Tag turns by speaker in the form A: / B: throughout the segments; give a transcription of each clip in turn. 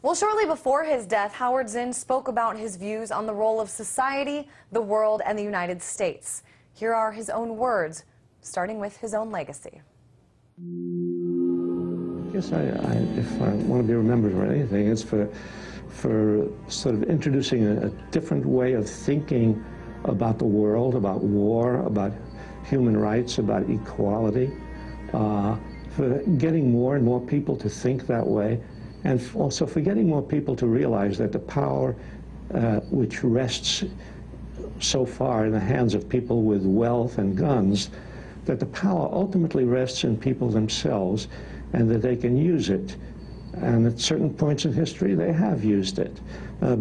A: Well, shortly before his death, Howard Zinn spoke about his views on the role of society, the world, and the United States. Here are his own words, starting with his own legacy.
B: I guess if I want to be remembered for anything, it's for sort of introducing a different way of thinking about the world, about war, about human rights, about equality, for getting more and more people to think that way, and also for getting more people to realize that the power which rests so far in the hands of people with wealth and guns, that the power ultimately rests in people themselves, and that they can use it. And at certain points in history, they have used it.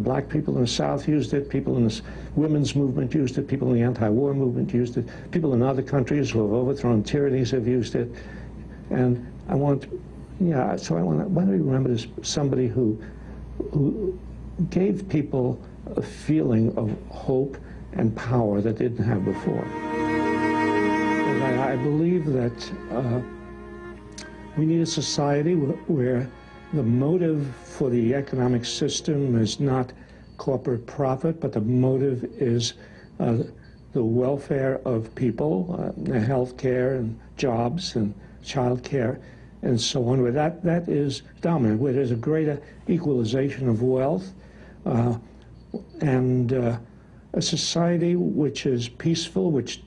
B: Black people in the South used it, people in the women's movement used it, people in the anti-war movement used it, people in other countries who have overthrown tyrannies have used it. And I want to be remembered as somebody who gave people a feeling of hope and power that they didn't have before. And I believe that we need a society where the motive for the economic system is not corporate profit, but the motive is the welfare of people, health care and jobs and child care and so on, where that is dominant, where there's a greater equalization of wealth, and a society which is peaceful, which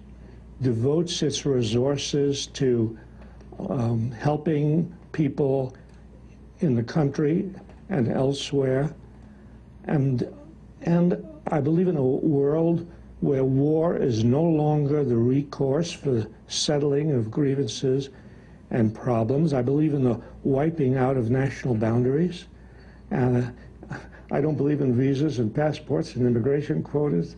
B: devotes its resources to helping people in the country and elsewhere, and I believe in a world where war is no longer the recourse for the settling of grievances and problems. I believe in the wiping out of national boundaries, and I don't believe in visas and passports and immigration quotas.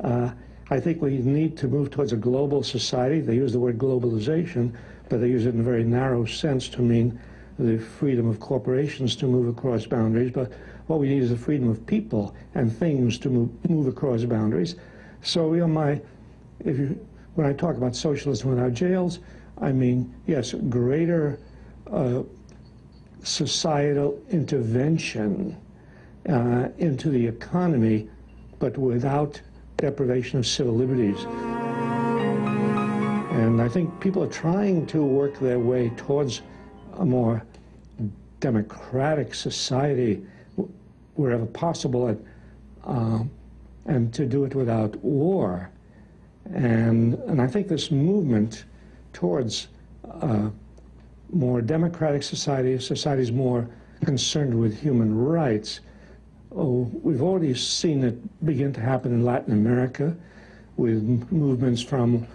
B: I think we need to move towards a global society. They use the word globalization, but they use it in a very narrow sense to mean the freedom of corporations to move across boundaries. But what we need is the freedom of people and things to move across boundaries. So, you know, when I talk about socialism without jails, I mean, yes, greater societal intervention into the economy, but without deprivation of civil liberties. And I think people are trying to work their way towards a more democratic society wherever possible, and to do it without war. And I think this movement towards more democratic societies more concerned with human rights, we've already seen it begin to happen in Latin America with movements from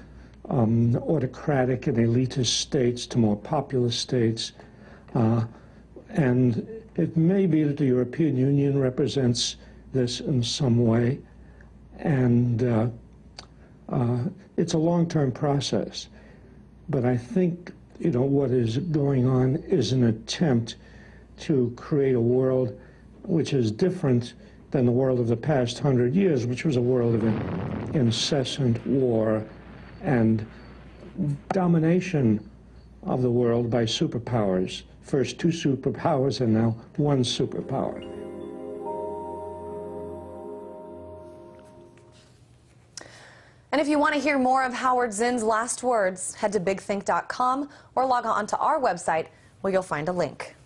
B: autocratic and elitist states to more populist states. And it may be that the European Union represents this in some way. And it's a long-term process. But I think, you know, what is going on is an attempt to create a world which is different than the world of the past 100 years, which was a world of incessant war and domination of the world by superpowers. First 2 superpowers and now 1 superpower.
A: And if you want to hear more of Howard Zinn's last words, head to bigthink.com or log on to our website where you'll find a link.